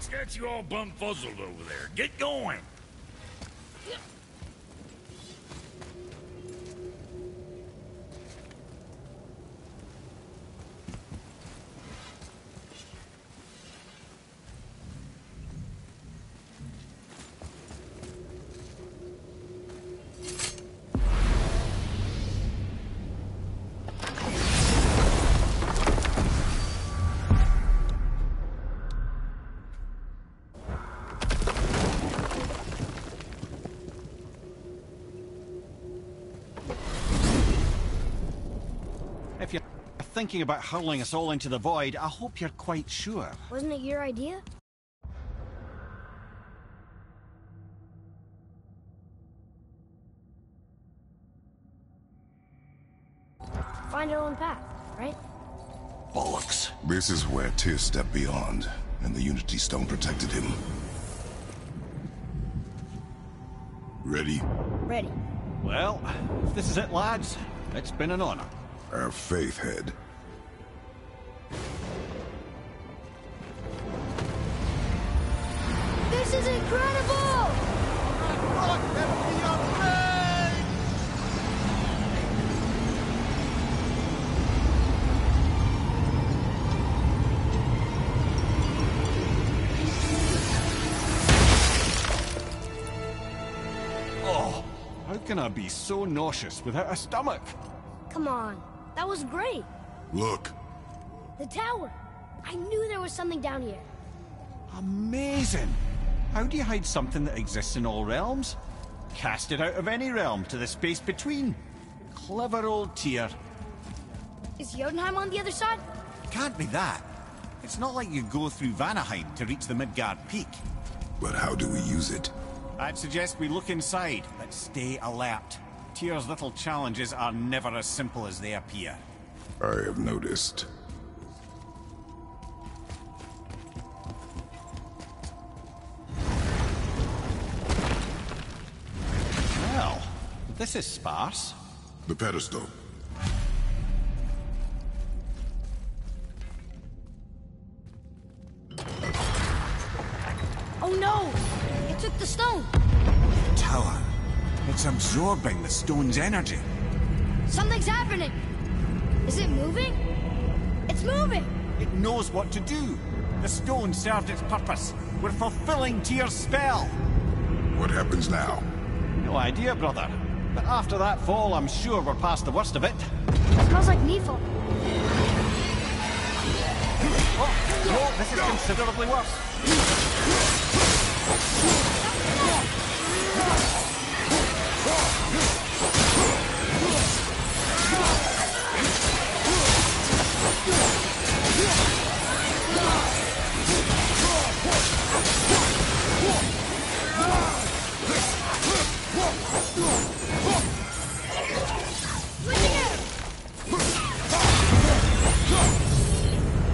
What's got you all bumfuzzled over there? Get going! If you're thinking about hurling us all into the void, I hope you're quite sure. Wasn't it your idea? Find our own path, right? Bollocks. This is where Tyr stepped beyond, and the Unity Stone protected him. Ready? Ready. Well, if this is it, lads, it's been an honor. Our faith head. This is incredible! Oh, how can I be so nauseous without a stomach? Come on, that was great. Look. The tower. I knew there was something down here. Amazing! How do you hide something that exists in all realms? Cast it out of any realm to the space between. Clever old Tyr. Is Jotunheim on the other side? Can't be that. It's not like you go through Vanaheim to reach the Midgard Peak. But how do we use it? I'd suggest we look inside, but stay alert. Tyr's little challenges are never as simple as they appear. I have noticed. Well, this is sparse. The pedestal. Oh no! It took the stone! Tower. It's absorbing the stone's energy. Something's happening! Is it moving? It's moving! It knows what to do. The stone served its purpose. We're fulfilling Tyr's spell. What happens now? No idea, brother. But after that fall, I'm sure we're past the worst of it. Smells like Nephil. Oh, no, this is considerably worse.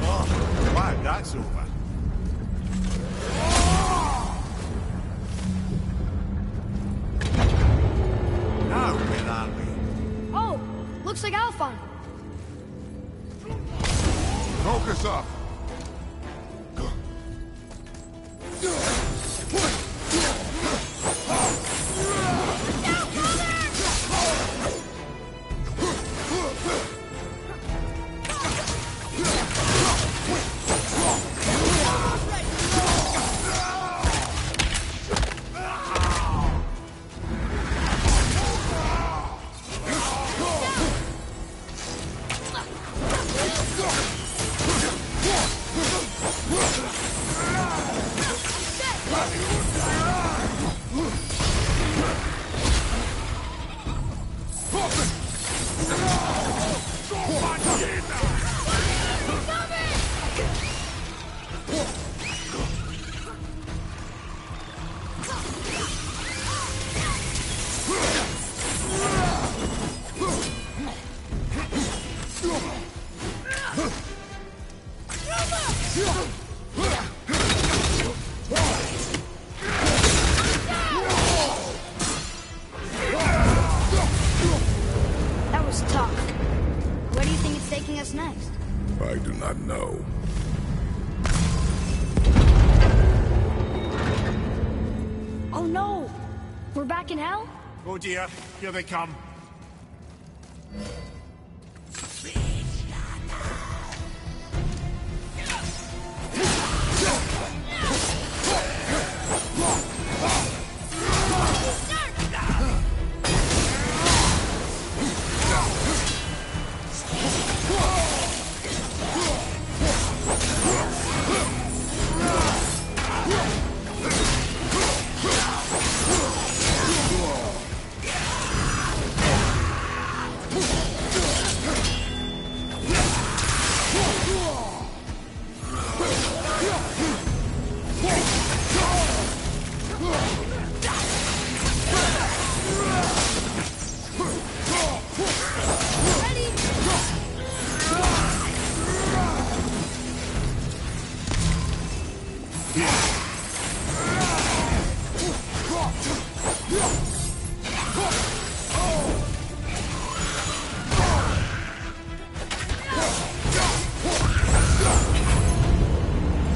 Oh, wow, that's over. Now, where are we? Oh, looks like Alphon. Focus up! That was tough. Where do you think it's taking us next? I do not know. no! We're back in hell? Oh dear, here they come.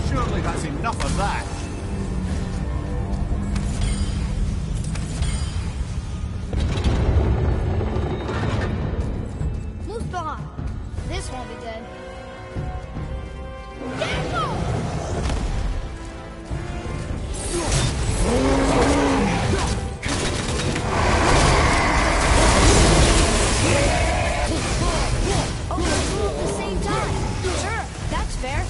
Surely that's enough of that. Mustafa! This won't be good. Careful! Oh, they flew at the same time. Sure, that's fair.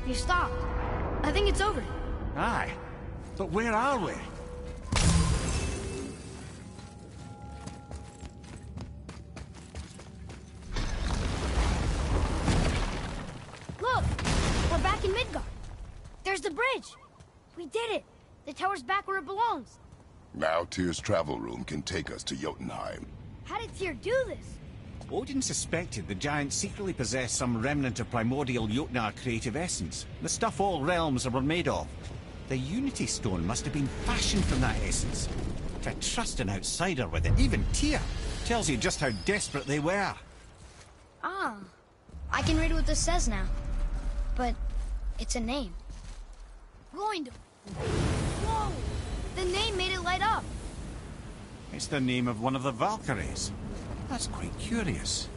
You stopped. I think it's over. Aye. But where are we? Look! We're back in Midgard. There's the bridge. We did it. The tower's back where it belongs. Now Tyr's travel room can take us to Jotunheim. How did Tyr do this? Odin suspected the giant secretly possessed some remnant of primordial Jotnar creative essence, the stuff all realms were made of. The Unity Stone must have been fashioned from that essence. To trust an outsider with it, even Tyr, tells you just how desperate they were. Ah. I can read what this says now. But it's a name. Groindel. Whoa! The name made it light up. It's the name of one of the Valkyries. That's quite curious.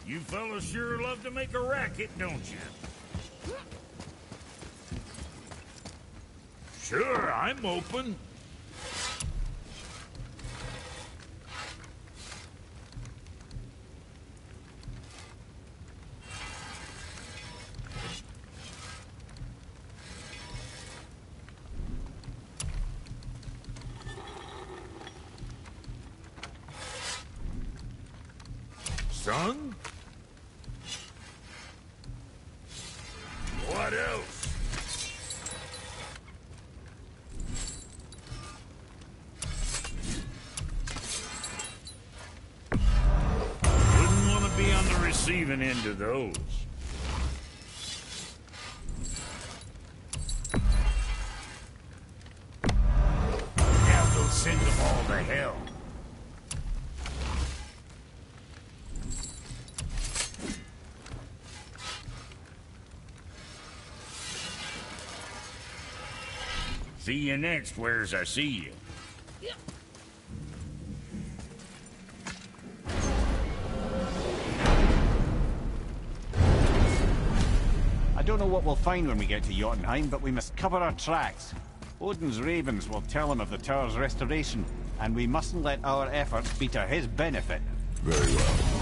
You fellas sure love to make a racket, don't you? Sure, I'm open. Son? What else? Wouldn't want to be on the receiving end of those. hell? See you next, where's I see you. I don't know what we'll find when we get to Jotunheim, but we must cover our tracks. Odin's ravens will tell him of the tower's restoration, and we mustn't let our efforts be to his benefit. Very well.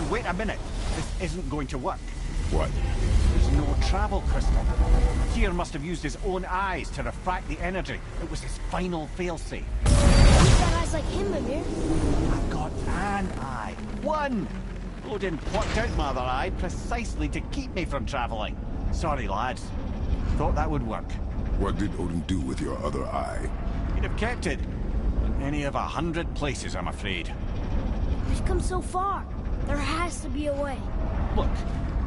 Wait a minute. This isn't going to work. What? There's no travel crystal. Tyr must have used his own eyes to refract the energy. It was his final failsafe. You've got eyes like him, Mimir. I've got an eye. One! Odin plucked out my other eye precisely to keep me from traveling. Sorry, lads. Thought that would work. What did Odin do with your other eye? He'd have kept it. In any of 100 places, I'm afraid. We've come so far. There has to be a way. Look,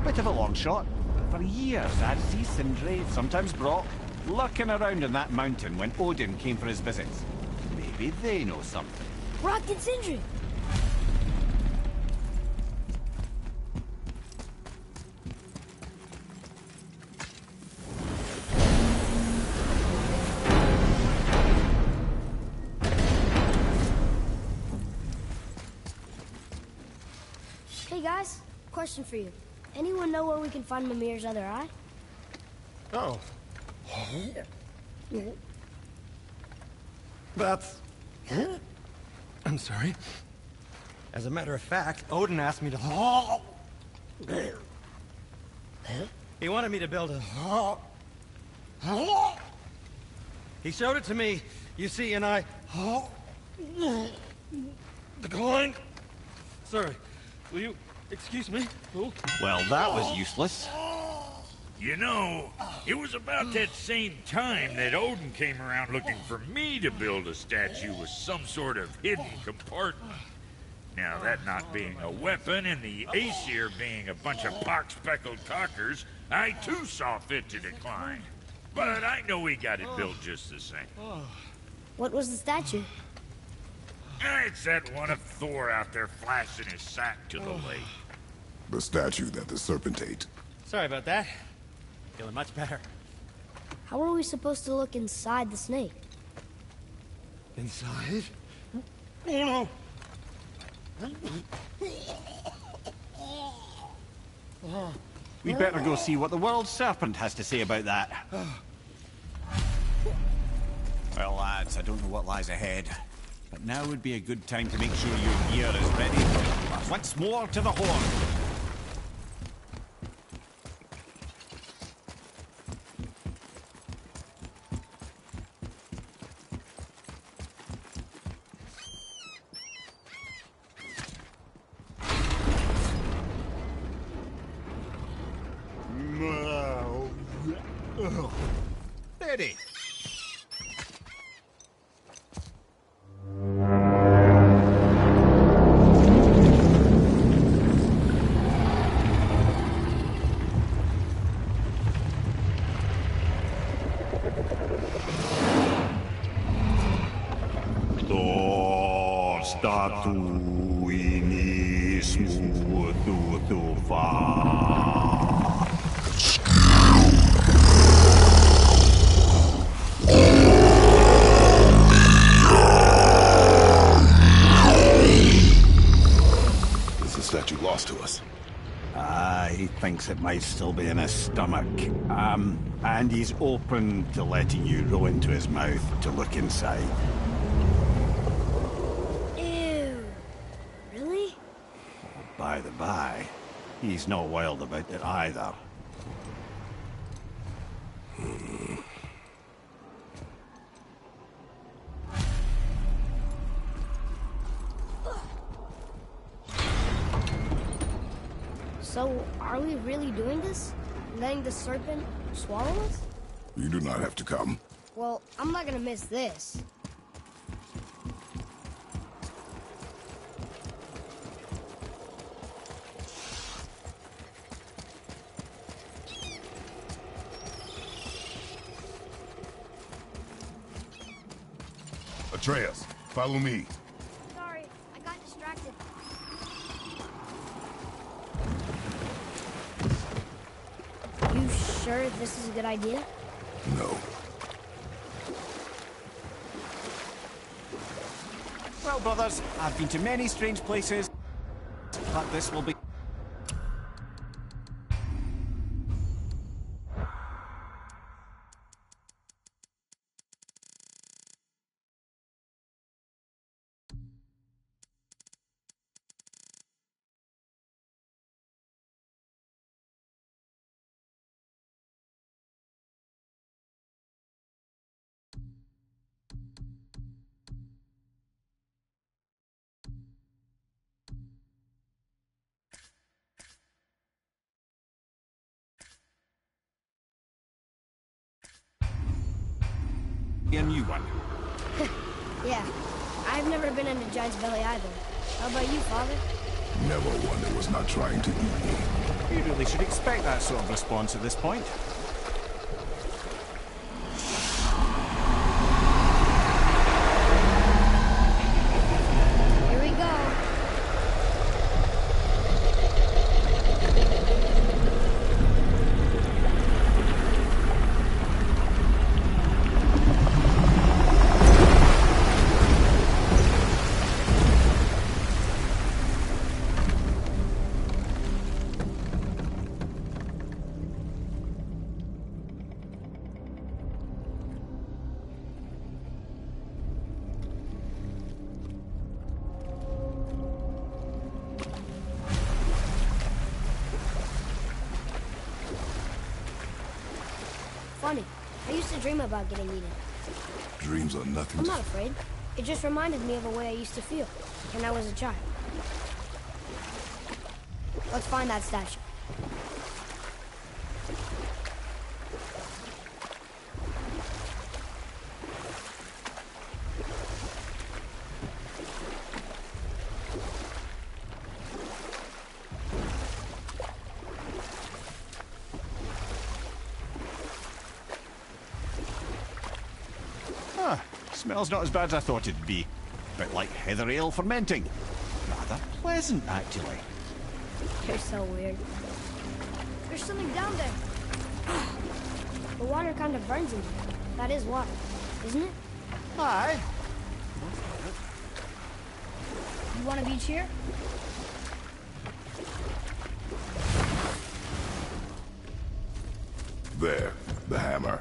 bit of a long shot. For years, I'd see Sindri, sometimes Brock, lurking around in that mountain when Odin came for his visits. Maybe they know something. Brock and Sindri. Hey guys, question for you. Anyone know where we can find Mimir's other eye? Oh. That's... I'm sorry. As a matter of fact, Odin asked me to... He wanted me to build a... He showed it to me, you see, and I... Declined. Sorry. Will you excuse me? Oh. Well, that was useless. You know, it was about that same time that Odin came around looking for me to build a statue with some sort of hidden compartment. Now, that not being a weapon and the Aesir being a bunch of pock-speckled cockers, I too saw fit to decline. But I know we got it built just the same. What was the statue? It's that one of Thor out there flashing his sack to the lake. The statue that the serpent ate. Sorry about that. Feeling much better. How are we supposed to look inside the snake? Inside? Oh no! We'd better go see what the world serpent has to say about that. Well, lads, I don't know what lies ahead. But now would be a good time to make sure your gear is ready. Once more to the horn. Ready. It might still be in his stomach. And he's open to letting you row into his mouth to look inside. By the by, he's not wild about it either. So, are we really doing this? Letting the serpent swallow us? You do not have to come. Well, I'm not gonna miss this. Atreus, follow me. Sorry, I got distracted. You sure this is a good idea? No. Well, brothers, I've been to many strange places, but this will be... a new one. Yeah, I've never been in a giant's belly either. How about you, Father? Never one that was not trying to eat me. You really should expect that sort of response at this point. Here we go. Funny. I used to dream about getting eaten. Dreams are nothing I'm to... not afraid. It just reminded me of a way I used to feel when I was a child. Let's find that statue. Smells not as bad as I thought it'd be. Bit like heather ale fermenting. Rather pleasant, actually. You're so weird. There's something down there. The water kind of burns in me. That is water, isn't it? Aye. You want a beach here? There, the hammer.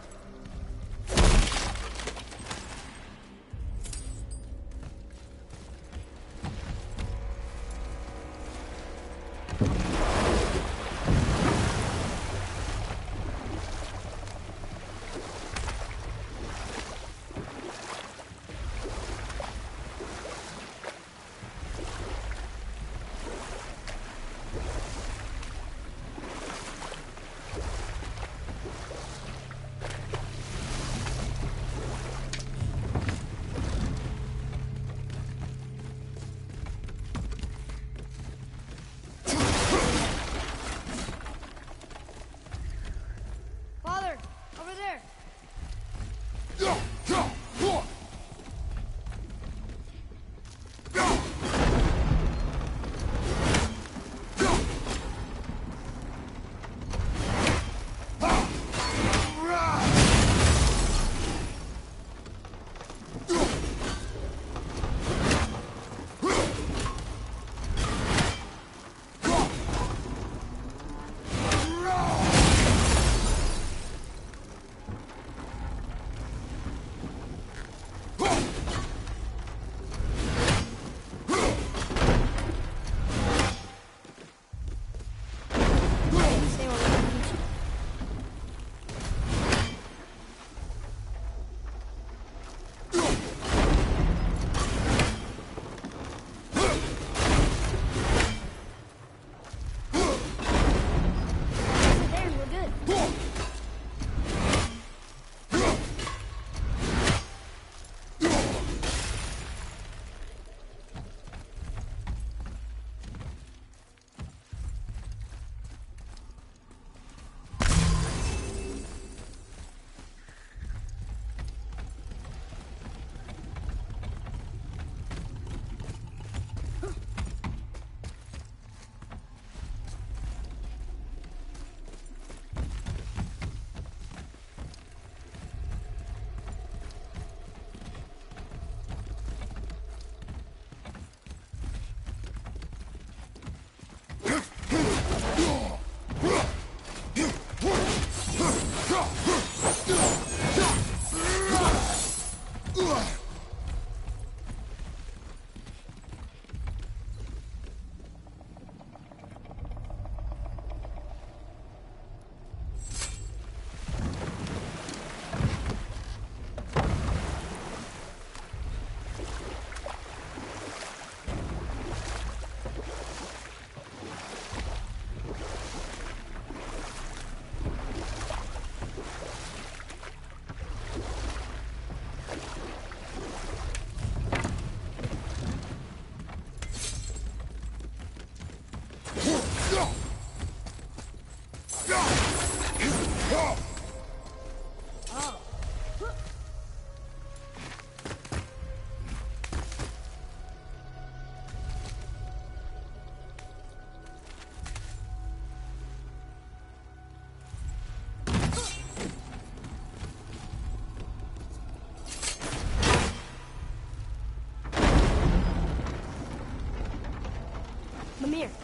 Mimir,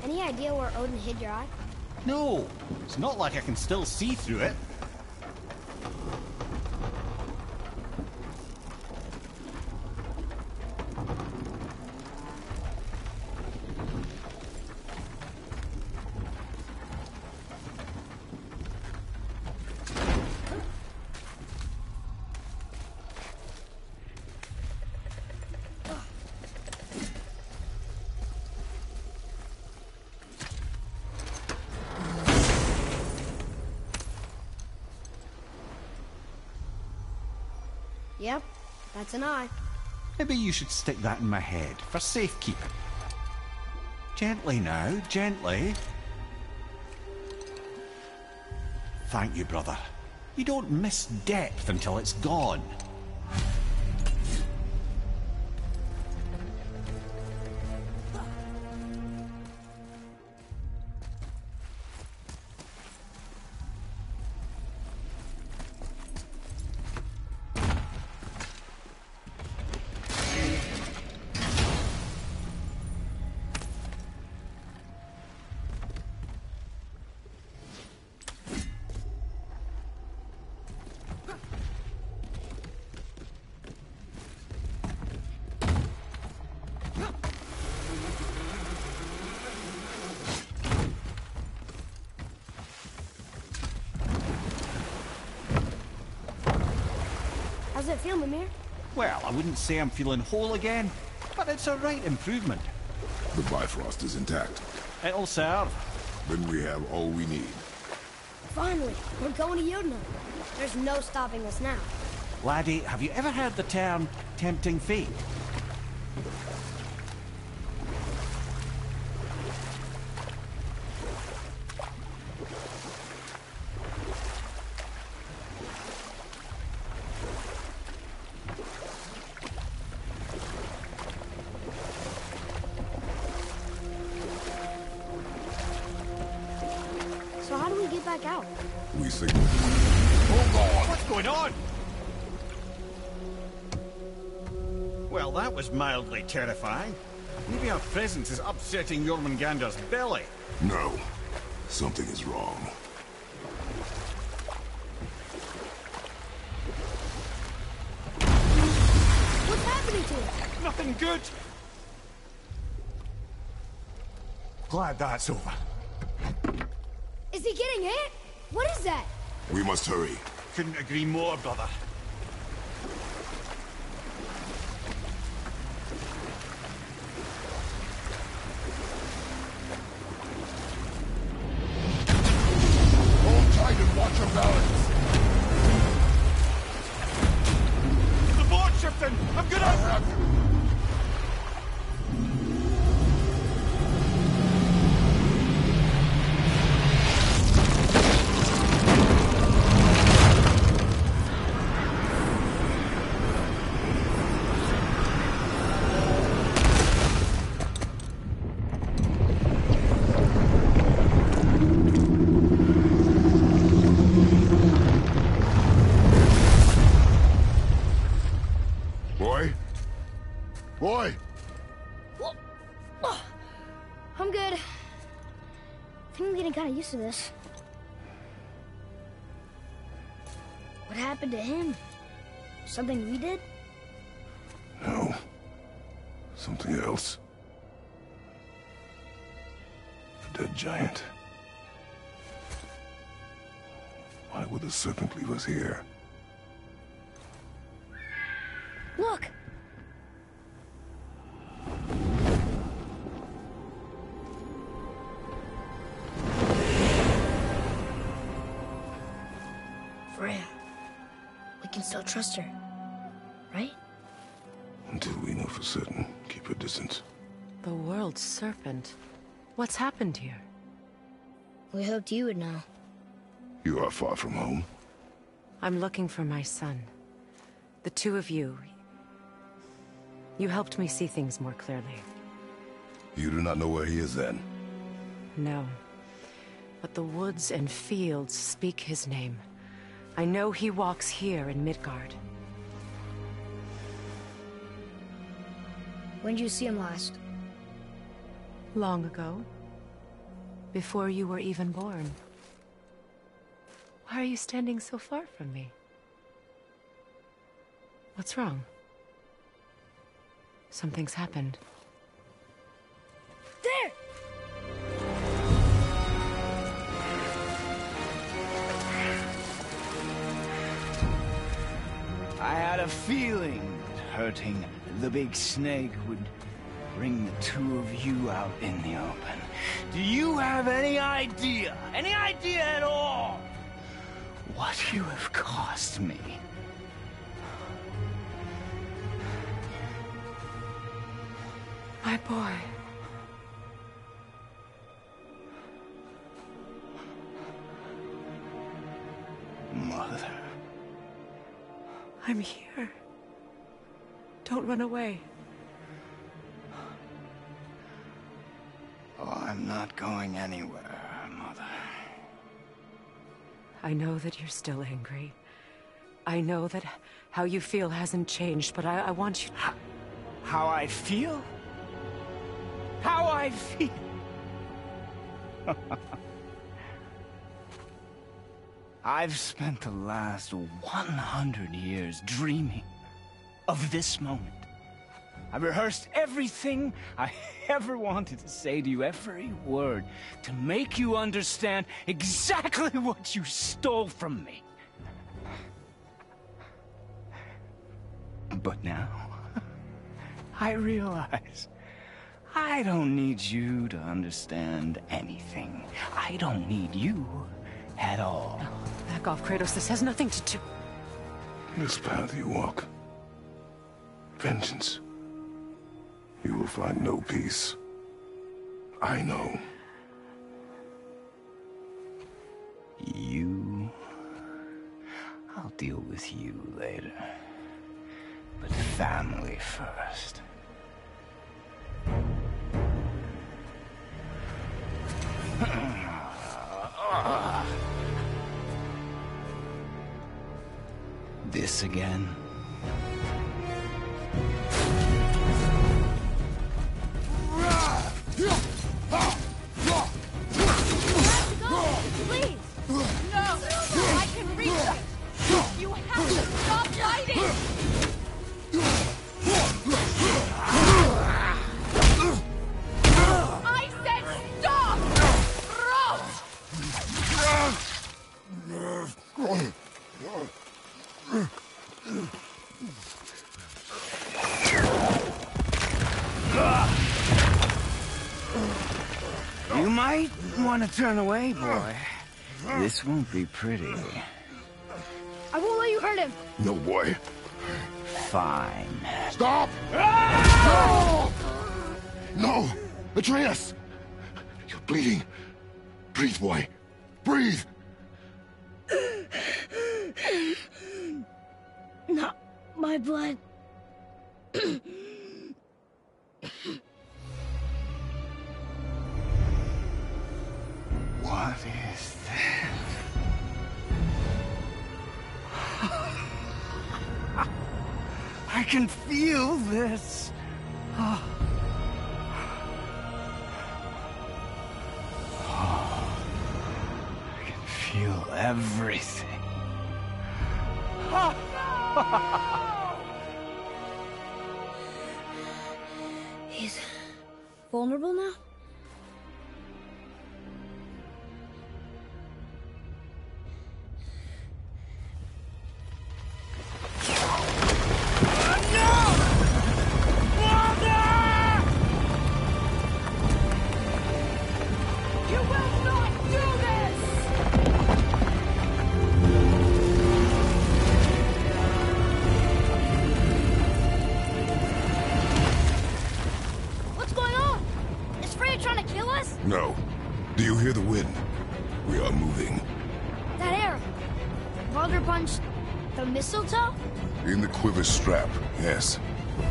any idea where Odin hid your eye? No, it's not like I can still see through it. Yep, that's an eye. Maybe you should stick that in my head for safekeeping. Gently now, gently. Thank you, brother. You don't miss depth until it's gone. How's it feel, Mimir? Well, I wouldn't say I'm feeling whole again, but it's a right improvement. The Bifrost is intact. It'll serve. Then we have all we need. Finally, we're going to Jotunheim. There's no stopping us now. Laddie, have you ever heard the term tempting fate? So how do we get back out? We signal. Hold on! What's going on? Well, that was mildly terrifying. Maybe our presence is upsetting Jormungandr's belly. No. Something is wrong. What's happening to it? Nothing good! Glad that's over. Is he getting hit? What is that? We must hurry. Couldn't agree more, brother. Hold tight and watch your balance. The board shifting! I'm gonna... Boy! I'm good. I think I'm getting kind of used to this. What happened to him? Something we did? No. Something else. A dead giant. Why would the serpent leave us here? Look! Freya. We can still trust her, right? Until we know for certain, keep her distance. The world's serpent. What's happened here? We hoped you would know. You are far from home. I'm looking for my son. The two of you. You helped me see things more clearly. You do not know where he is then? No. But the woods and fields speak his name. I know he walks here in Midgard. When did you see him last? Long ago. Before you were even born. Why are you standing so far from me? What's wrong? Something's happened. There! I had a feeling that hurting the big snake would bring the two of you out in the open. Do you have any idea at all, what you have cost me? My boy. Mother. I'm here. Don't run away. Oh, I'm not going anywhere, Mother. I know that you're still angry. I know that how you feel hasn't changed, but I want you... How I feel? How I feel? I've spent the last 100 years dreaming of this moment. I rehearsed everything I ever wanted to say to you, every word, to make you understand exactly what you stole from me. But now, I realize I don't need you to understand anything. I don't need you at all. No, back off, Kratos. This has nothing to do... This path you walk, vengeance, you will find no peace. I know. You... I'll deal with you later. But family first. This again? Please! No! I can reach it! You have to stop fighting! I said stop! You might want to turn away, boy. This won't be pretty. I won't let you hurt him! No, boy. Fine. Stop! No! No! Atreus! You're bleeding. Breathe, boy. Breathe! Not my blood. What is that? I can feel this. I can feel everything. He's vulnerable now? You will not do this! What's going on? Is Freya trying to kill us? No. Do you hear the wind? We are moving. That arrow. Baldur punched the mistletoe? In the quiver strap, yes.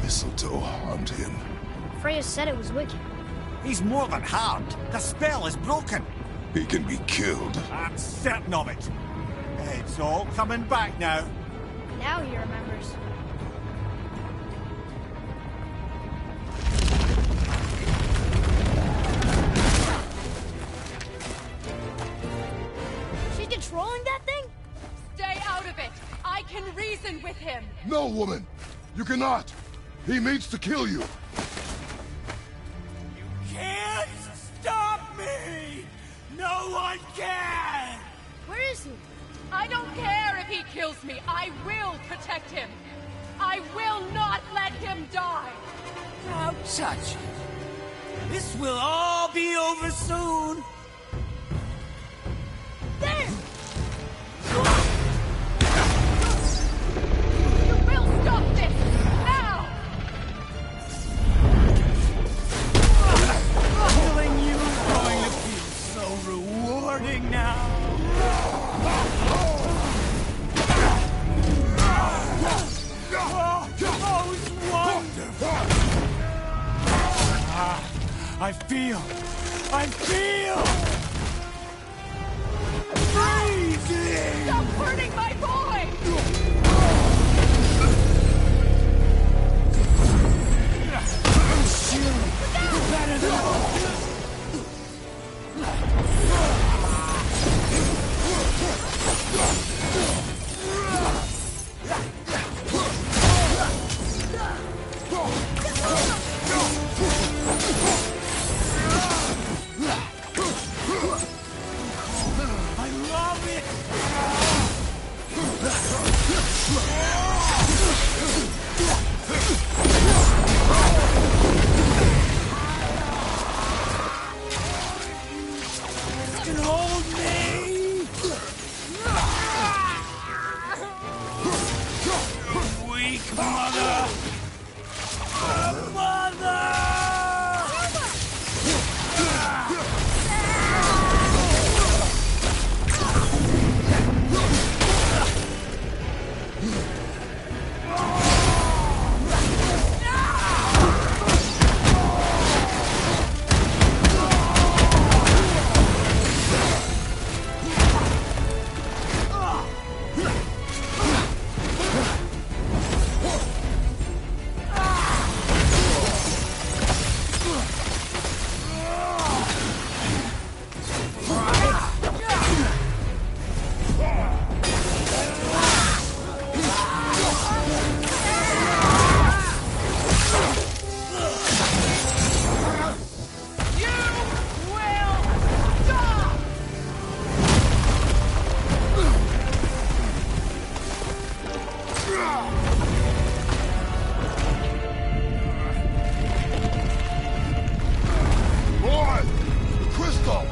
Mistletoe harmed him. Freya said it was wicked. He's more than harmed. The spell is broken. He can be killed. I'm certain of it. It's all coming back now. Now he remembers. woman! You cannot! He means to kill you! You can't stop me! No one can! Where is he? I don't care if he kills me. I will protect him. I will not let him die. Don't touch it. This will all be over soon. There! You will stop this! Now! Killing you is going to feel so rewarding now. Oh, it's wonderful. I feel freezing. Stop hurting my boy! Surely better than I love it. Can hold me. Weak mother. Mother. Boy! The crystal!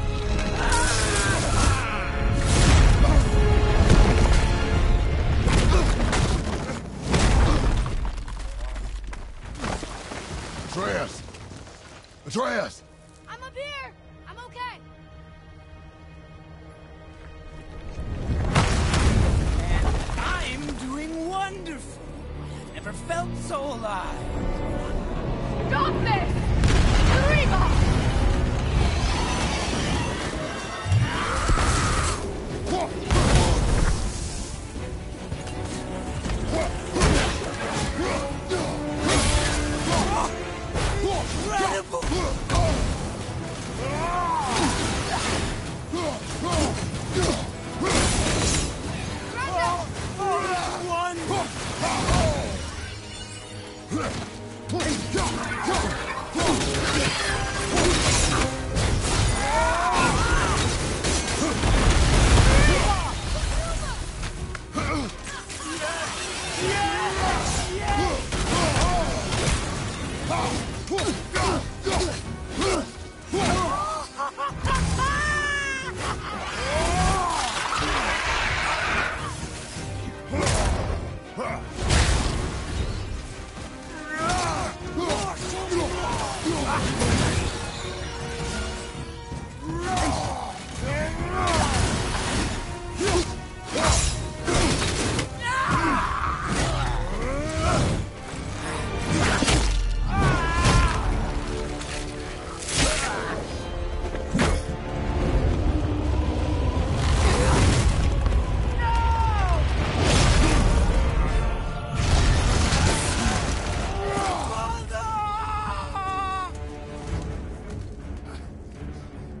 Atreus! Atreus! I'm up here! I'm okay! I'm doing wonderful. I've never felt so alive. Stop this! Reba! Incredible!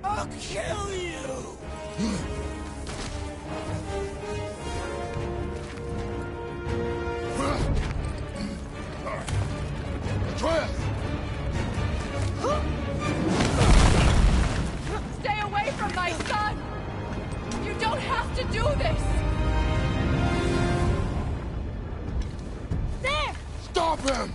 I'll kill you! Stay away from my son! You don't have to do this! There! Stop him!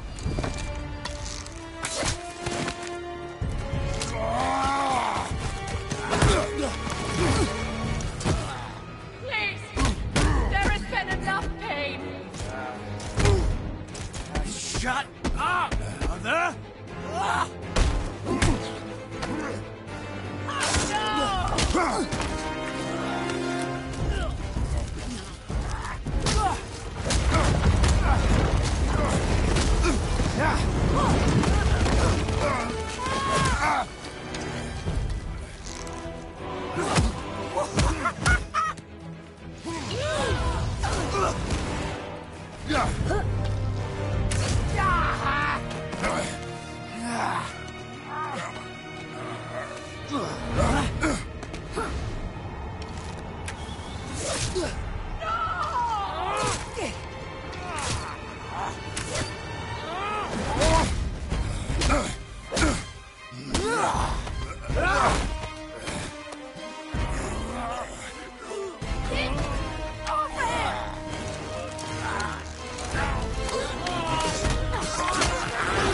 Please! There has been enough pain! Shut up, Mother!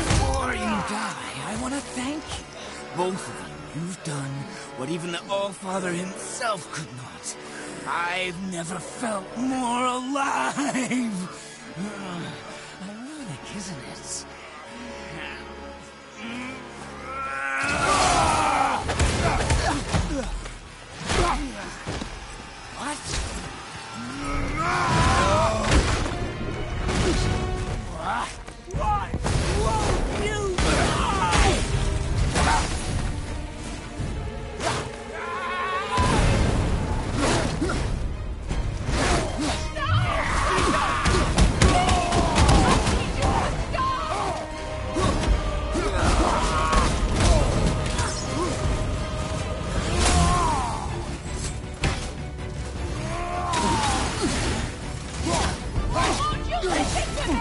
Before you die, I want to thank you. Both of you. You've done what even the All-Father himself could not. I've never felt more alive. Ironic, isn't it? What? What? Won't you die? Won't you listen to me?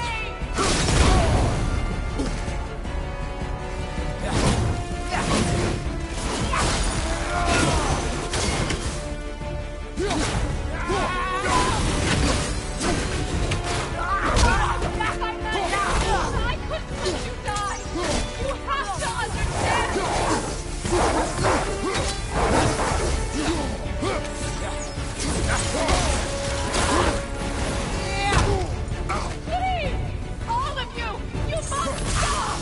I couldn't let you die! You have to understand! Please! All of you! You must stop!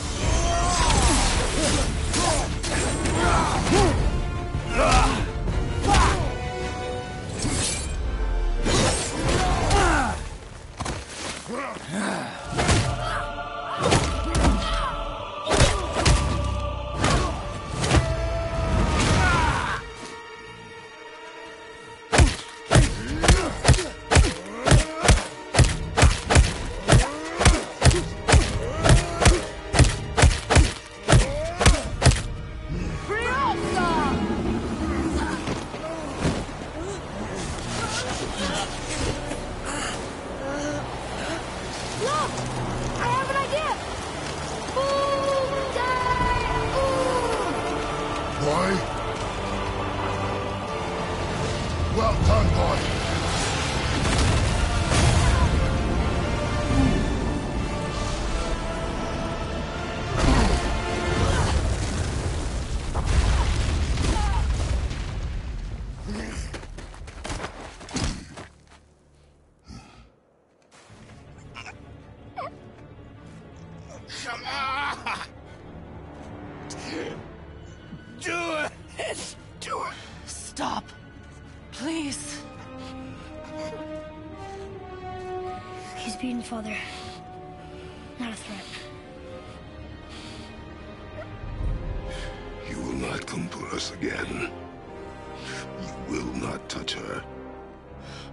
Look! I have an idea! Boom! Die! Boom! Boy? Well done, boy. Come on! Do it! Do it! Stop. Please. He's beaten Father. Not a threat. You will not come for us again. You will not touch her.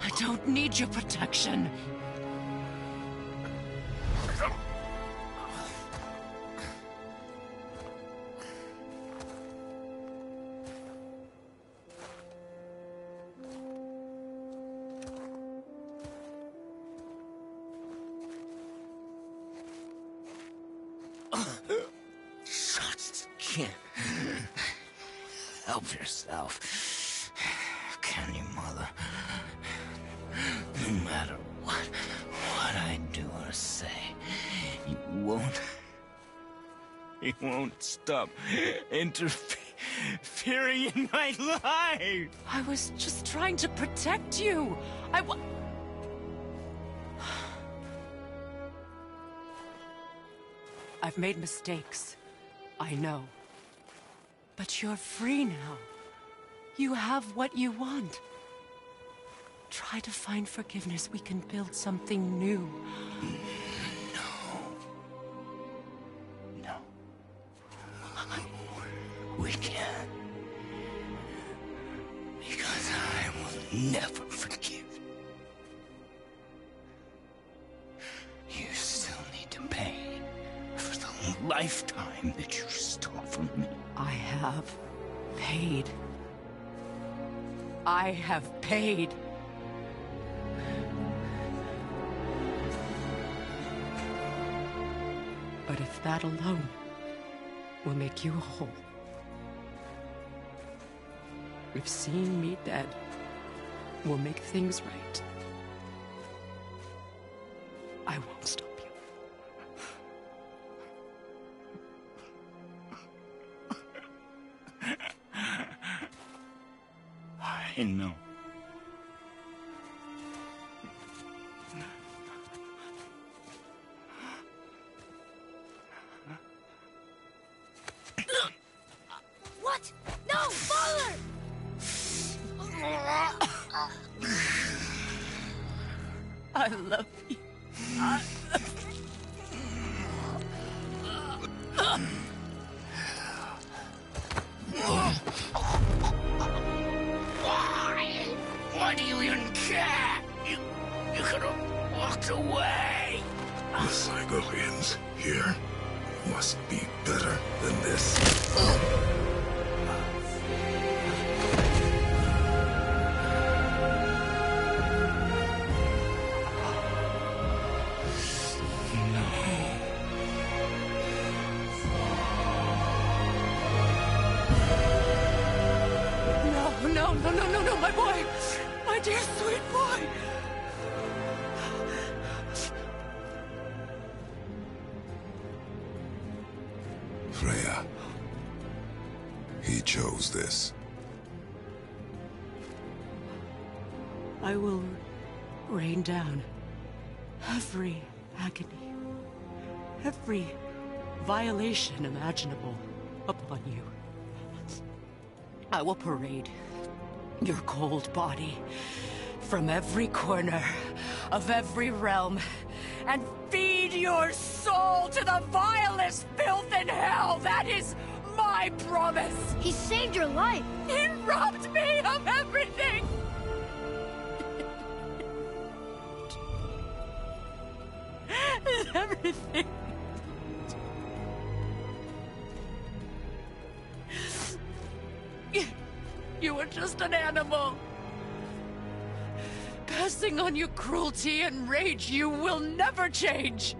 I don't need your protection. Can't help yourself, can you, Mother? No matter what I do or say, you won't stop interfering in my life. I was just trying to protect you. I've made mistakes. I know. But you're free now. You have what you want. Try to find forgiveness. We can build something new. No. We can't. Because I will never forgive. You still need to pay for the lifetime that you stole from me. I have paid. I have paid. But if that alone will make you whole, if seeing me dead will make things right, I won't stop you. I know. What? No, Father! I love you. Why do you even care? You could have walked away. The Cygorians here must be better than this. No, my boy! My dear sweet boy! Freya. He chose this. I will rain down every agony, every violation imaginable upon you. I will parade your cold body from every corner of every realm and feed your soul to the vilest filth in hell. That is my promise. He saved your life. He robbed me of everything. Everything. You were just an animal. Passing on your cruelty and rage, you will never change.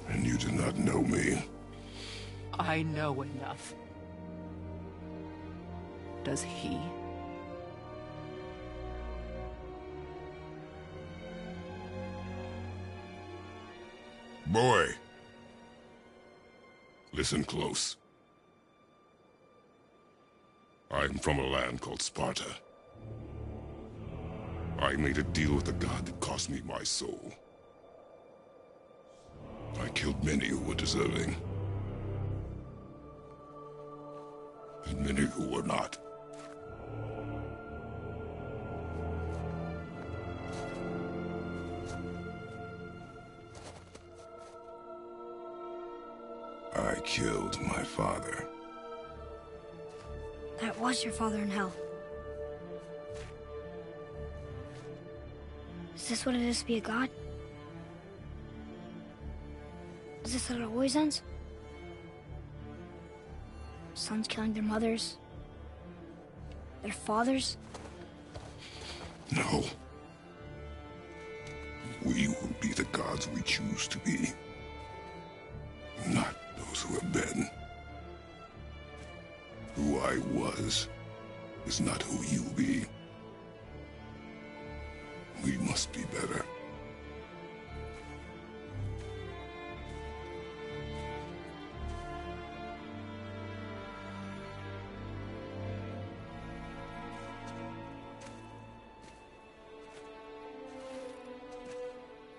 And you do not know me. I know enough. Does he? Boy. Listen close. I am from a land called Sparta. I made a deal with a god that cost me my soul. I killed many who were deserving. And many who were not. I killed my father. That was your father in hell. Is this what it is to be a god? Is this how it always ends? Sons killing their mothers? Their fathers? No. We will be the gods we choose to be. Not I was is not who you be. We must be better.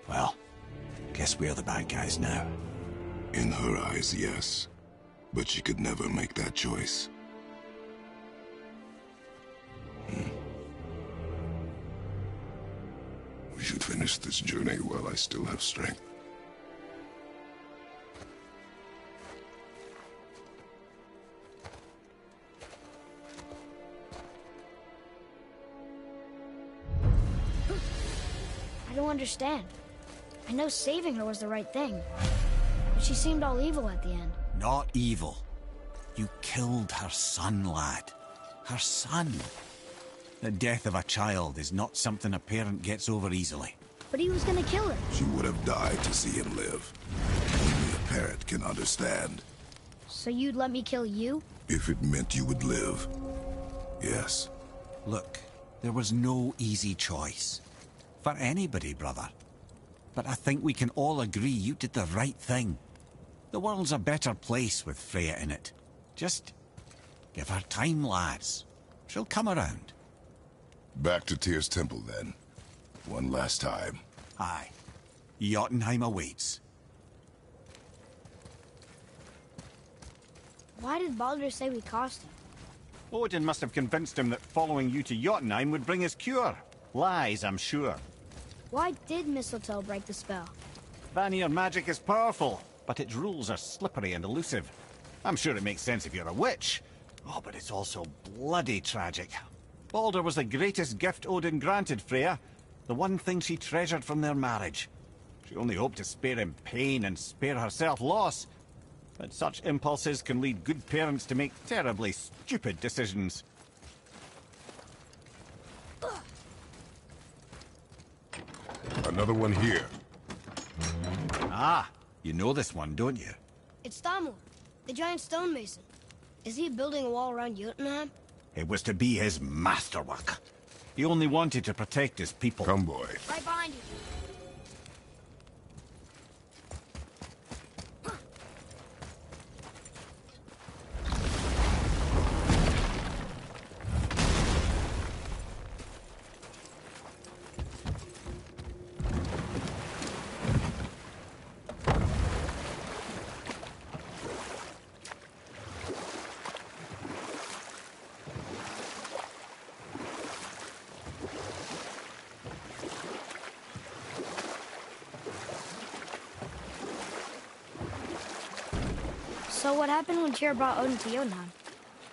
Well, guess we're the bad guys now. In her eyes, yes. But she could never make that choice. We should finish this journey while I still have strength. I don't understand. I know saving her was the right thing. But she seemed all evil at the end. Not evil. You killed her son, lad. Her son. The death of a child is not something a parent gets over easily. But he was gonna kill her. She would have died to see him live. Only a parent can understand. So you'd let me kill you? If it meant you would live. Yes. Look, there was no easy choice. For anybody, brother. But I think we can all agree you did the right thing. The world's a better place with Freya in it. Just give her time, lads. She'll come around. Back to Tyr's temple, then. One last time. Aye. Jotunheim awaits. Why did Baldur say we cost him? Odin must have convinced him that following you to Jotunheim would bring his cure. Lies, I'm sure. Why did mistletoe break the spell? Vanir magic is powerful, but its rules are slippery and elusive. I'm sure it makes sense if you're a witch. Oh, but it's also bloody tragic. Baldur was the greatest gift Odin granted Freya. The one thing she treasured from their marriage. She only hoped to spare him pain and spare herself loss. But such impulses can lead good parents to make terribly stupid decisions. Another one here. Ah, you know this one, don't you? It's Thamur, the giant stonemason. Is he building a wall around Jotunheim? It was to be his masterwork. He only wanted to protect his people. Come, boy. Right behind you. So what happened when Tyr brought Odin to Jotunheim?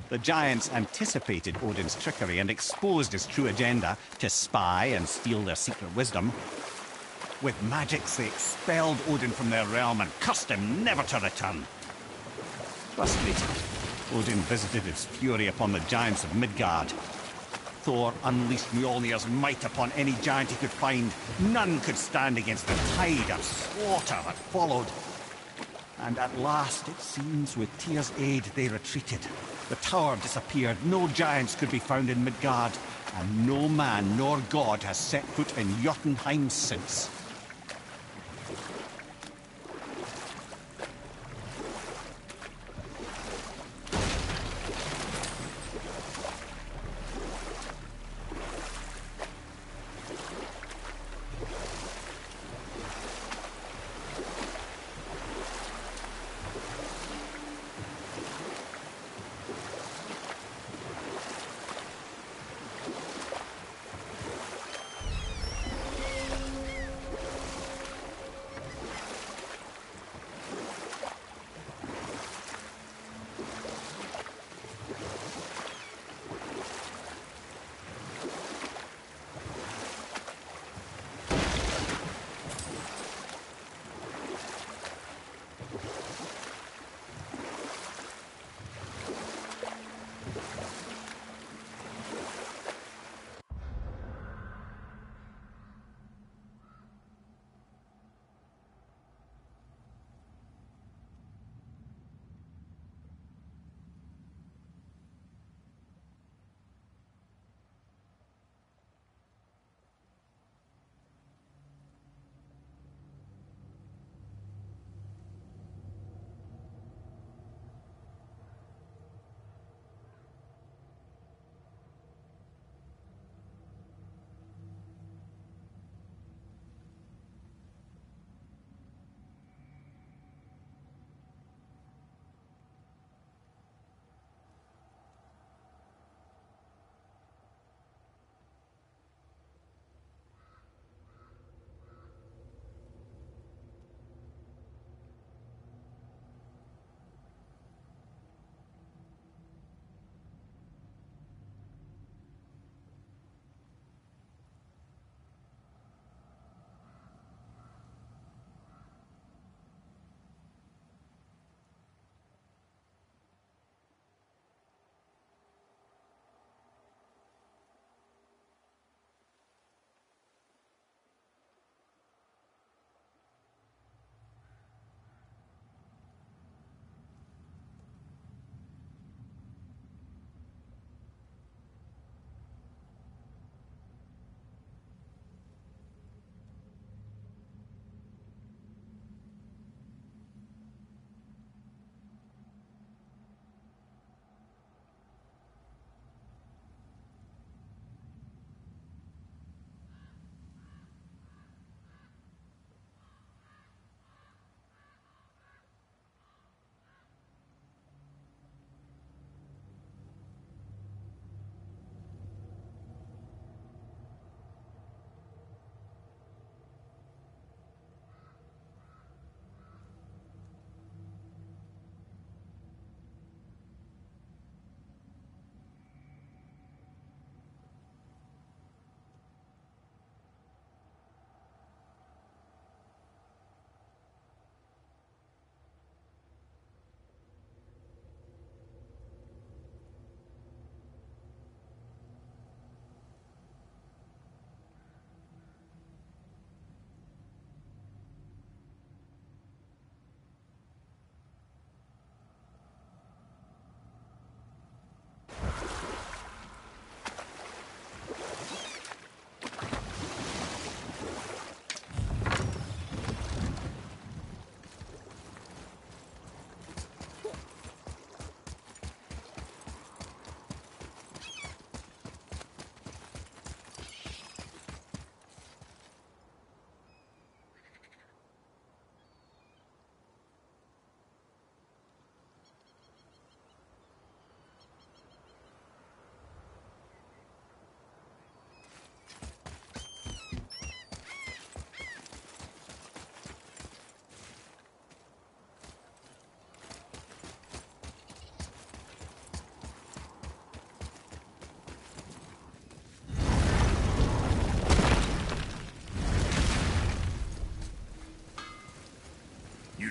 The giants anticipated Odin's trickery and exposed his true agenda to spy and steal their secret wisdom. With magics, they expelled Odin from their realm and cursed him never to return. Frustrated, Odin visited his fury upon the giants of Midgard. Thor unleashed Mjolnir's might upon any giant he could find. None could stand against the tide of slaughter that followed. And at last, it seems, with Tyr's aid, they retreated. The tower disappeared, no giants could be found in Midgard, and no man nor god has set foot in Jotunheim since.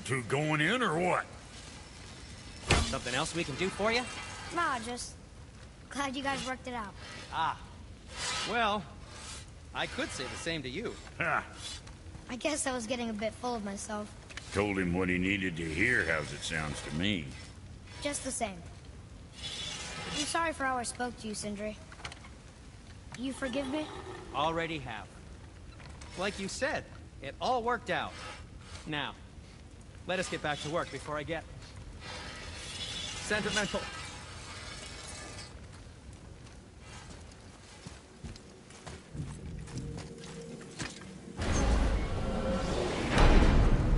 two going in, or what? Something else we can do for you? Nah, just glad you guys worked it out. Ah. Well, I could say the same to you. Ha! I guess I was getting a bit full of myself. Told him what he needed to hear, how's it sounds to me. Just the same. I'm sorry for how I spoke to you, Sindri. You forgive me? Already have. Like you said, it all worked out. Now, let us get back to work before I get sentimental.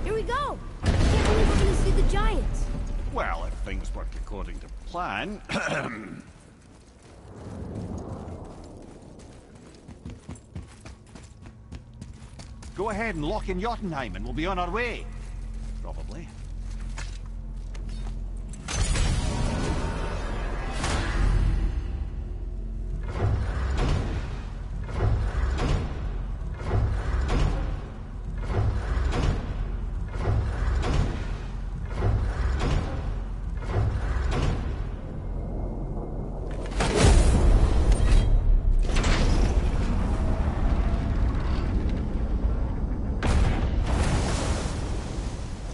Here we go! I can't believe we're gonna see the Giants. Well, if things work according to plan... Go ahead and lock in Jotunheim and we'll be on our way. Probably.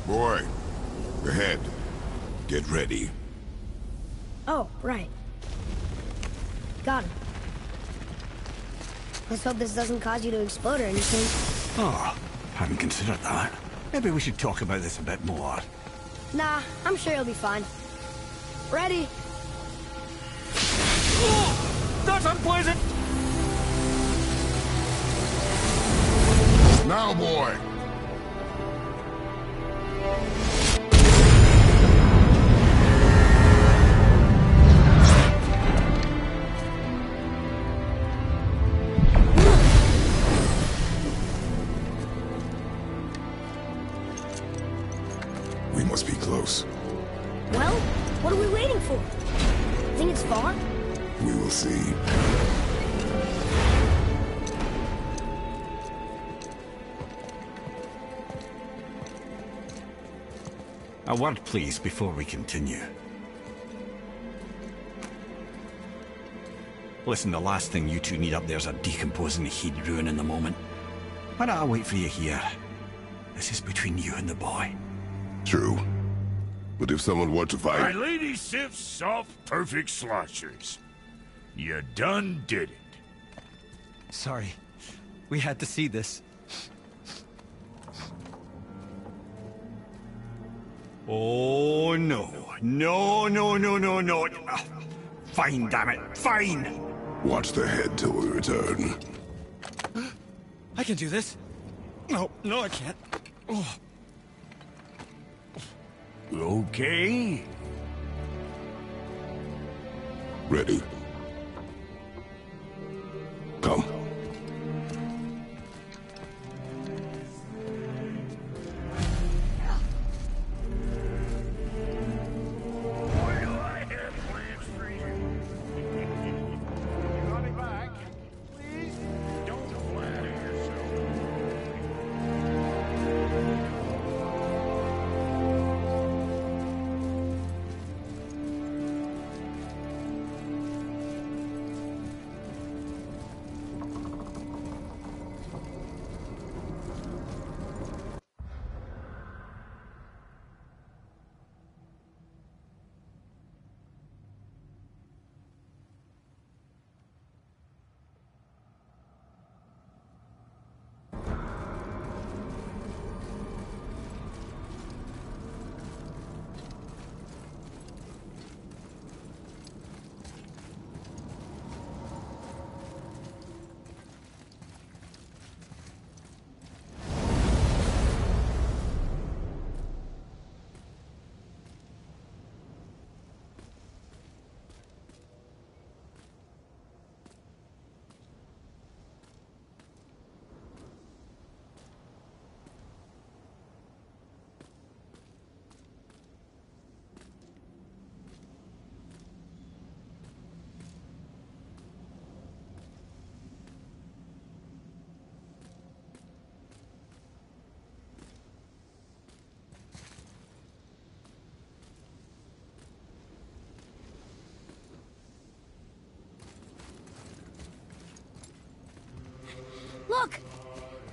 Boy, ahead. Get ready. Oh, right. Got him. Let's hope this doesn't cause you to explode or anything. Oh, hadn't considered that. Maybe we should talk about this a bit more. Nah, I'm sure you'll be fine. Ready? That's unpleasant! Now, boy! We must be close. Well, what are we waiting for? Think it's far? We will see. A word, please, before we continue. Listen, the last thing you two need up there's a decomposing heat ruining the moment. Why don't I wait for you here? This is between you and the boy. True. But if someone were to My fight... lady Sif's soft, perfect sloshers. You done did it. Sorry. We had to see this. Oh, no. No, no, no, no, no. Ah, fine, damn it. Fine! Watch the head till we return. I can do this. No, I can't. Oh. Okay. Ready. Come. Boy, do I have plans for you. You got it back. Please, don't flatter yourself.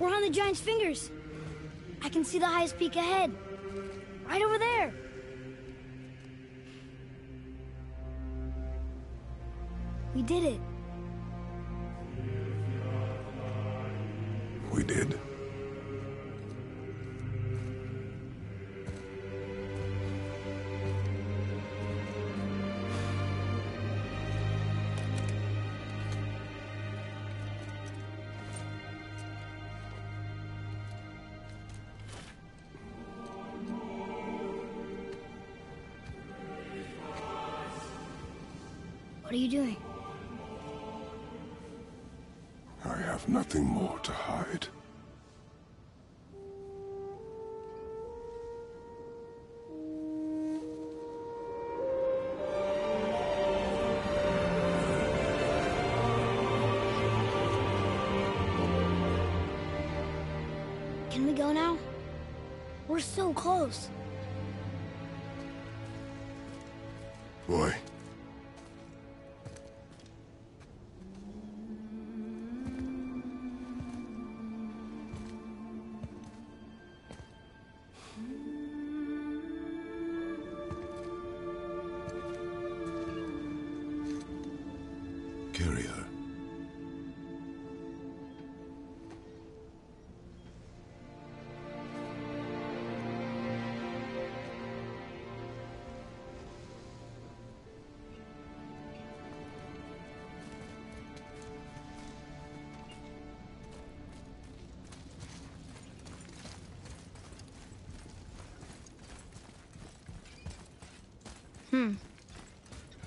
We're on the giant's fingers. I can see the highest peak ahead. Right over there. We did it. We did. What are you doing? I have nothing more to hide. Can we go now? We're so close. Boy. Carry her.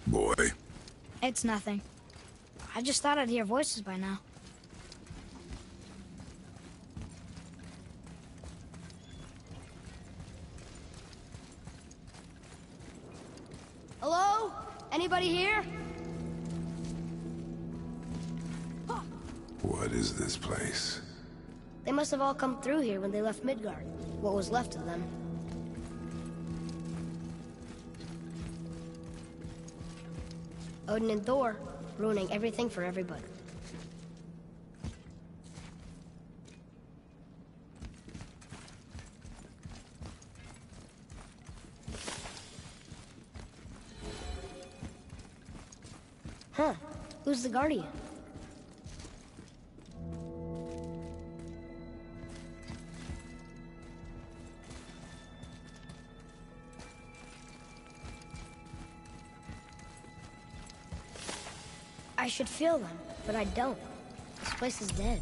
Boy. It's nothing. I just thought I'd hear voices by now. Hello? Anybody here? What is this place? They must have all come through here when they left Midgard. What was left of them. Odin and Thor, ruining everything for everybody. Huh. Who's the Guardian? I should feel them, but I don't. This place is dead.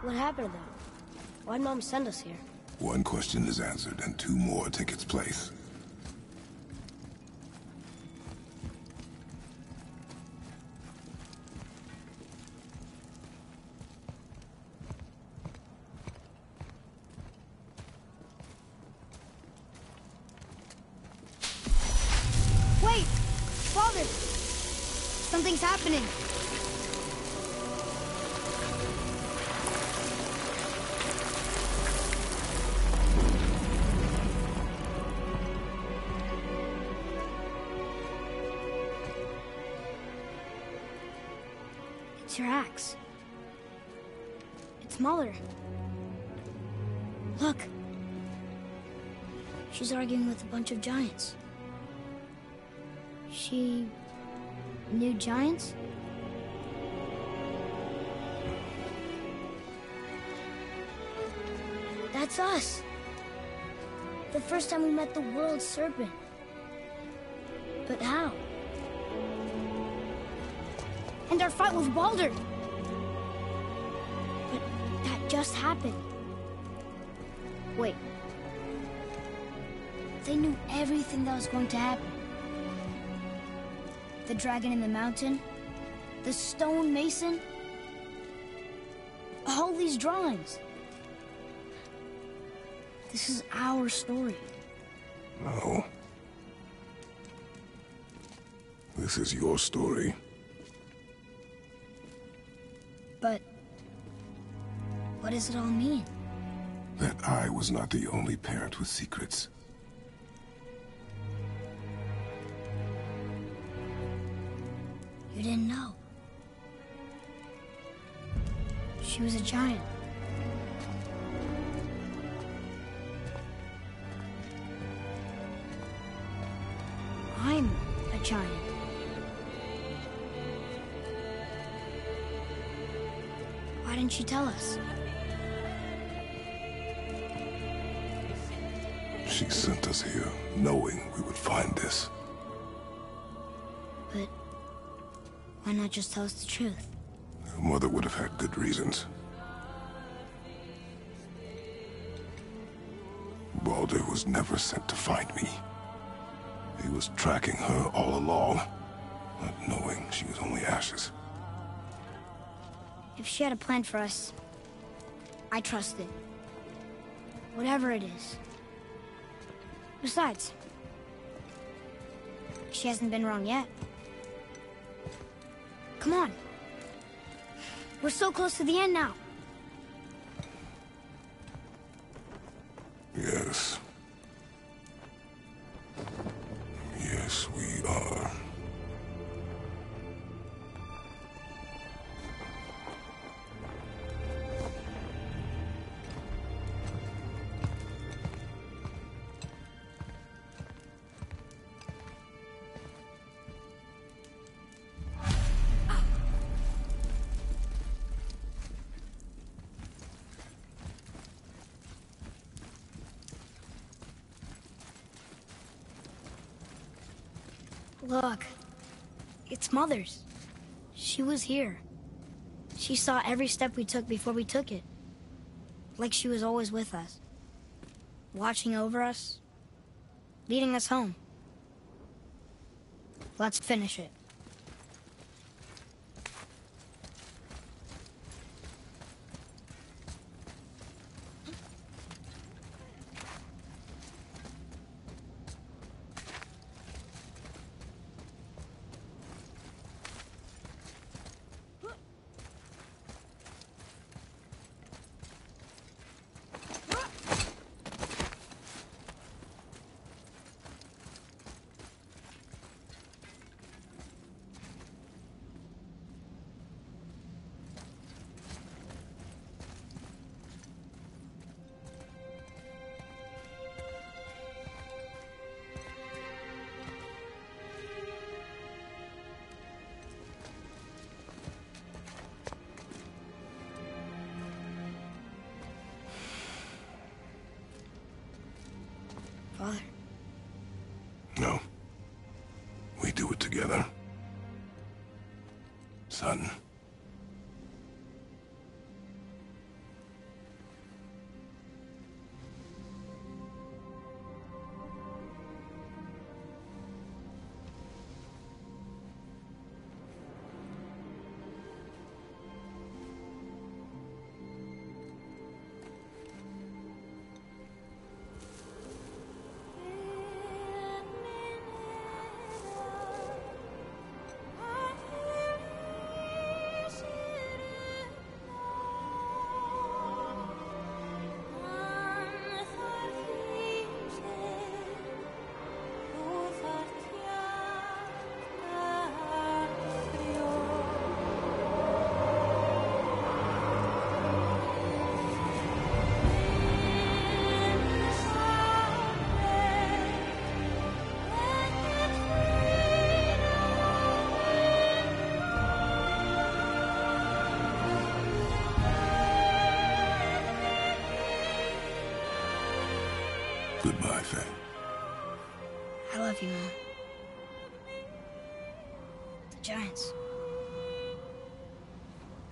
What happened to them? Why'd Mom send us here? One question is answered, and two more take its place. Wait! Father! Something's happening. It's your axe. It's Mother. Look. She's arguing with a bunch of giants. She knew giants? That's us. The first time we met the world serpent. But how? And our fight with Baldur. But that just happened. Wait. They knew everything that was going to happen. The dragon in the mountain, the stone mason, all these drawings. This is our story. No. This is your story. But what does it all mean? That I was not the only parent with secrets. You didn't know. She was a giant. I'm a giant. Why didn't she tell us? She sent us here knowing we would find this. But why not just tell us the truth? Your mother would have had good reasons. Baldur was never sent to find me. He was tracking her all along, not knowing she was only ashes. If she had a plan for us, I trust it. Whatever it is. Besides, she hasn't been wrong yet. Come on. We're so close to the end now. Yes. Yes, we are. Look, it's Mother's. She was here. She saw every step we took before we took it. Like she was always with us. Watching over us. Leading us home. Let's finish it. Father. No. We do it together. Son. Goodbye, Faye. I love you, Mom. The giants.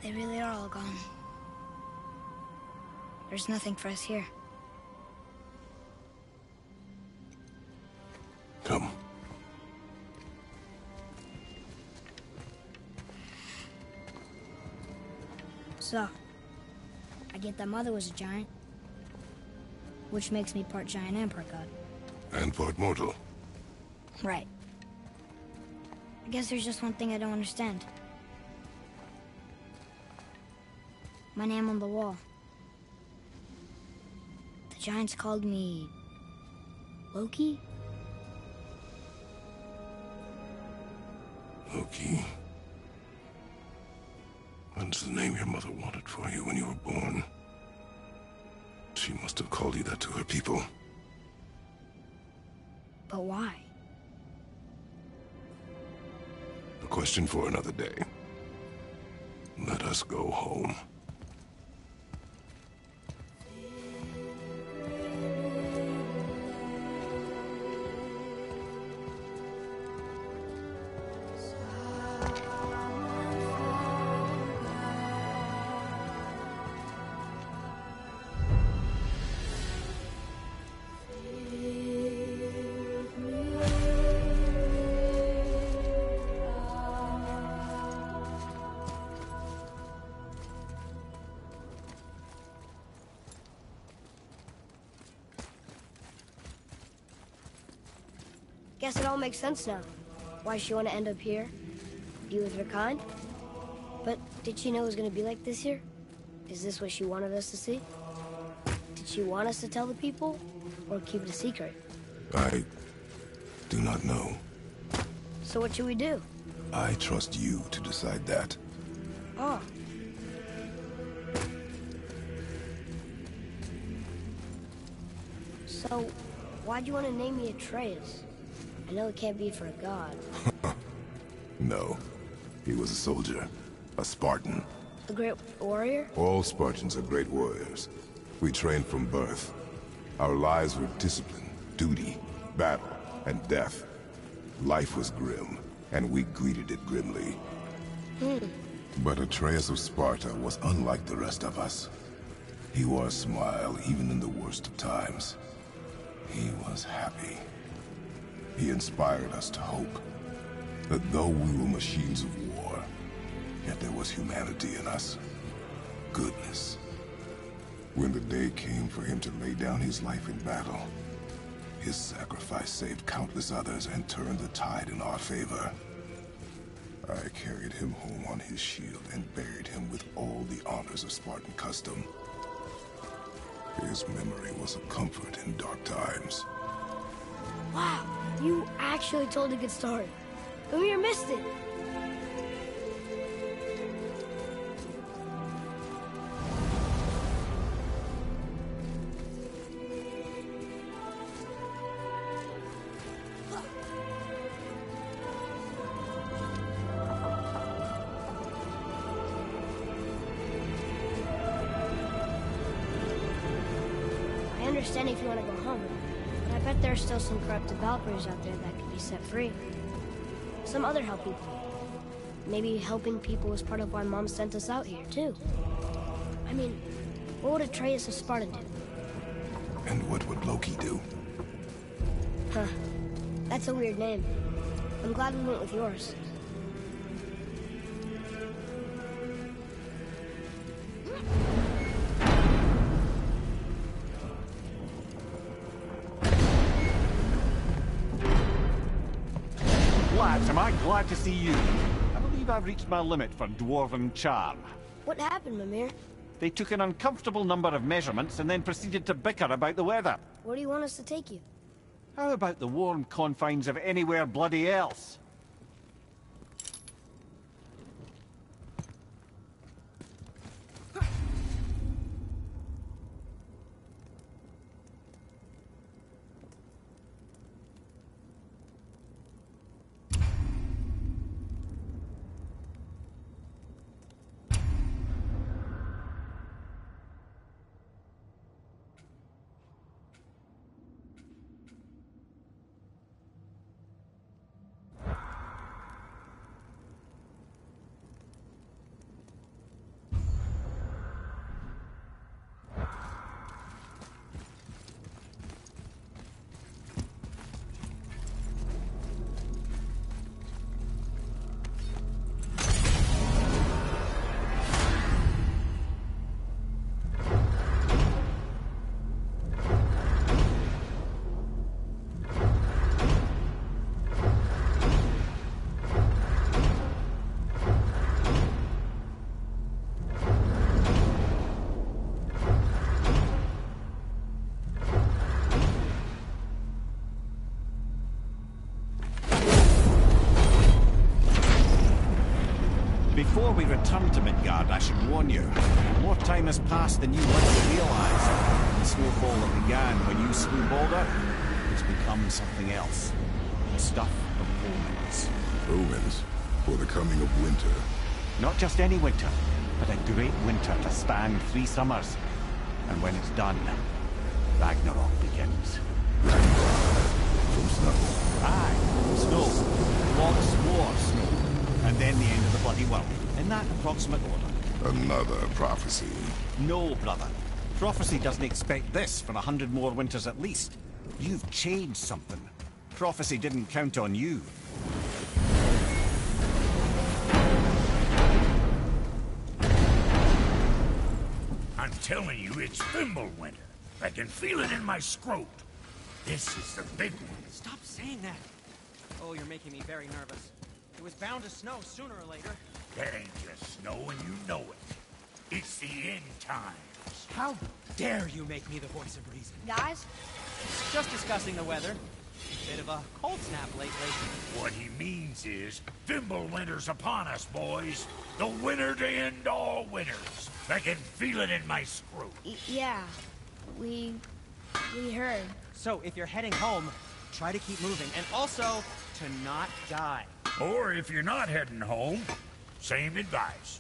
They really are all gone. There's nothing for us here. Come. So, I get that Mother was a giant. Which makes me part giant and part god. And part mortal. Right. I guess there's just one thing I don't understand. My name on the wall. The giants called me... Loki? Loki. That's the name your mother wanted for you when you were born. She must have called you that to her people. But why? A question for another day. Let us go home. Guess it all makes sense now. Why she want to end up here? Be with her kind? But did she know it was going to be like this here? Is this what she wanted us to see? Did she want us to tell the people? Or keep it a secret? I do not know. So what should we do? I trust you to decide that. Oh. So, why'd you want to name me Atreus? I know it can't be for a god. No. He was a soldier. A Spartan. A great warrior? All Spartans are great warriors. We trained from birth. Our lives were discipline, duty, battle, and death. Life was grim, and we greeted it grimly. But Atreus of Sparta was unlike the rest of us. He wore a smile even in the worst of times. He was happy. He inspired us to hope that though we were machines of war, yet there was humanity in us. Goodness. When the day came for him to lay down his life in battle, his sacrifice saved countless others and turned the tide in our favor. I carried him home on his shield and buried him with all the honors of Spartan custom. His memory was a comfort in dark times. Wow, you actually told a good story. Amir missed it. I understand if you want to go home, but I bet there are still some corrupted Valkyries out there that could be set free. Some other help people. Maybe helping people was part of why Mom sent us out here, too. I mean, what would Atreus of Sparta do? And what would Loki do? Huh. That's a weird name. I'm glad we went with yours. Lads, am I glad to see you. I believe I've reached my limit for dwarven charm. What happened, Mimir? They took an uncomfortable number of measurements and then proceeded to bicker about the weather. Where do you want us to take you? How about the warm confines of anywhere bloody else? Before we return to Midgard, I should warn you. More time has passed than you likely realise. The snowfall that began when you slew Balder has become something else. The stuff of omens. Omens? For the coming of winter. Not just any winter, but a great winter to span 3 summers. And when it's done, Ragnarok begins. From snow. Aye, snow. Lots more snow. And then the end of the bloody world. In that approximate order. Another prophecy. No, brother. Prophecy doesn't expect this for 100 more winters at least. You've changed something. Prophecy didn't count on you. I'm telling you, it's Fimbulwinter. I can feel it in my scrot. This is the big one. Stop saying that. Oh, you're making me very nervous. It was bound to snow sooner or later. That ain't just snow, and you know it. It's the end times. How dare you make me the voice of reason? Guys? Just discussing the weather. Bit of a cold snap lately. What he means is, Fimbulwinter's upon us, boys. The winter to end all winters. I can feel it in my scrot. Yeah. We heard. So, if you're heading home, try to keep moving, and also to not die. Or if you're not heading home, same advice.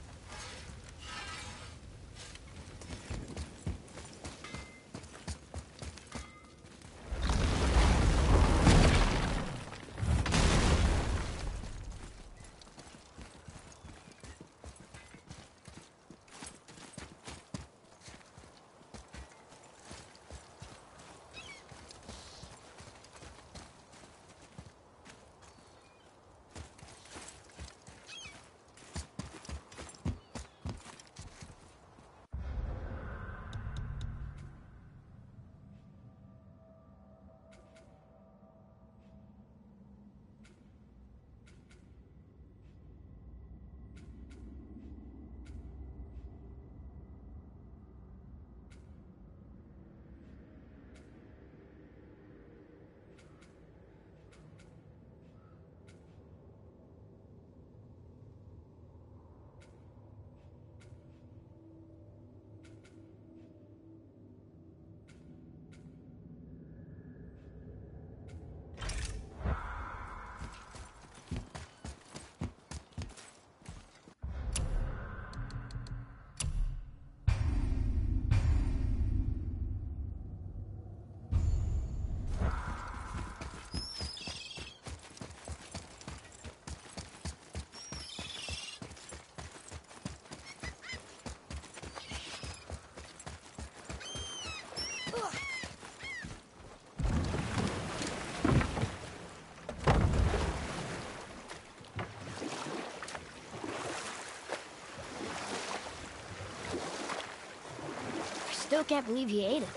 Still can't believe he ate it.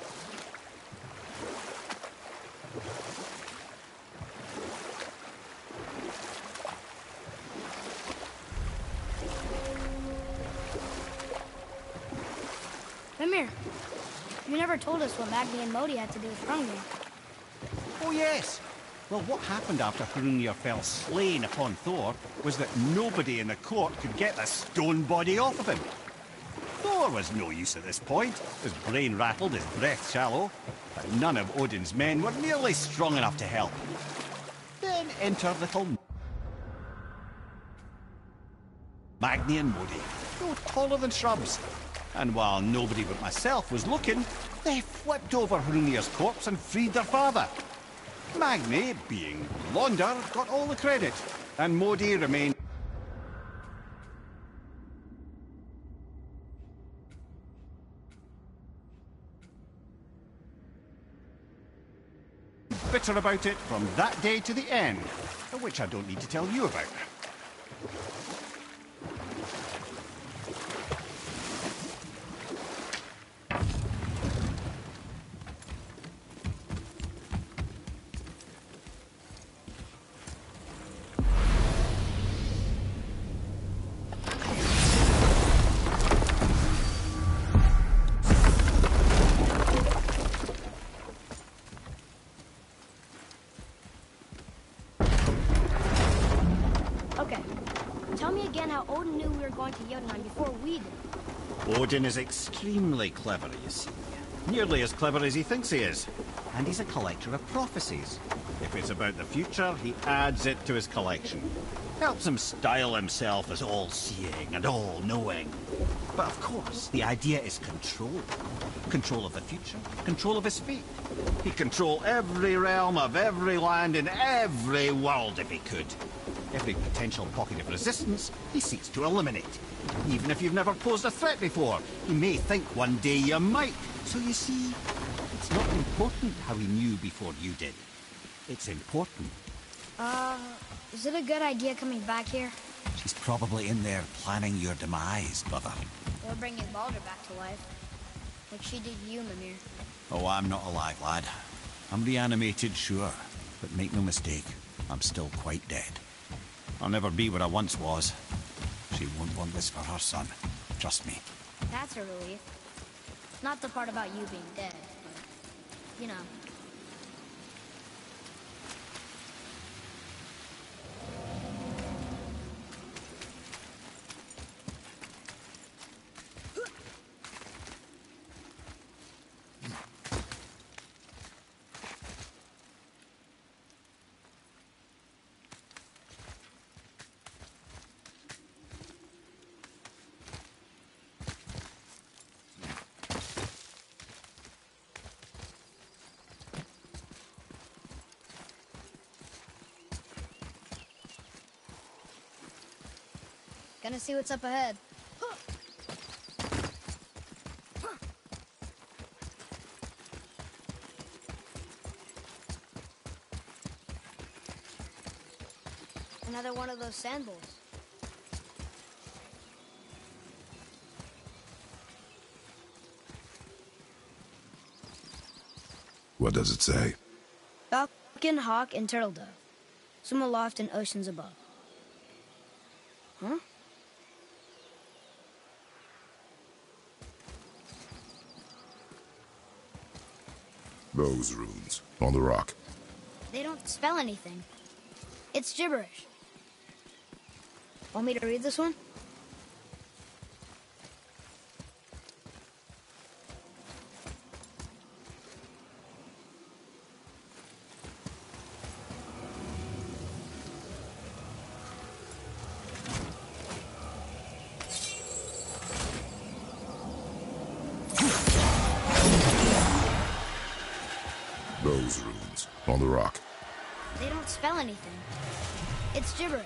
Come here. You never told us what Magni and Modi had to do with Hrungnir. Oh, yes. Well, what happened after Hrungnir fell slain upon Thor was that nobody in the court could get the stone body off of him. Thor was no use at this point, his brain rattled, his breath shallow, but none of Odin's men were nearly strong enough to help. Then enter little Magni and Modi, no taller than shrubs. And while nobody but myself was looking, they flipped over Hrungnir's corpse and freed their father. Magni, being blonder, got all the credit, and Modi remained bitter about it from that day to the end, which I don't need to tell you about. Odin knew we were going to Jotunheim before we did. Odin is extremely clever, you see. Nearly as clever as he thinks he is. And he's a collector of prophecies. If it's about the future, he adds it to his collection. Helps him style himself as all-seeing and all-knowing. But of course, the idea is control. Control of the future, control of his fate. He'd control every realm of every land in every world if he could. Every potential pocket of resistance, he seeks to eliminate. Even if you've never posed a threat before, he may think one day you might. So you see, it's not important how he knew before you did. It's important. Is it a good idea coming back here? She's probably in there planning your demise, brother. Or bringing Baldur back to life. Like she did you, Mimir. Oh, I'm not alive, lad. I'm reanimated, sure. But make no mistake, I'm still quite dead. I'll never be what I once was. She won't want this for her son. Trust me. That's a relief. Not the part about you being dead, but, you know. Gonna see what's up ahead. Another one of those sand bowls. What does it say? Falcon, hawk, and turtle dove. Swim aloft in oceans above. Huh? Those runes on the rock. They don't spell anything. It's gibberish. Want me to read this one? Those runes on the rock. They don't spell anything. It's gibberish.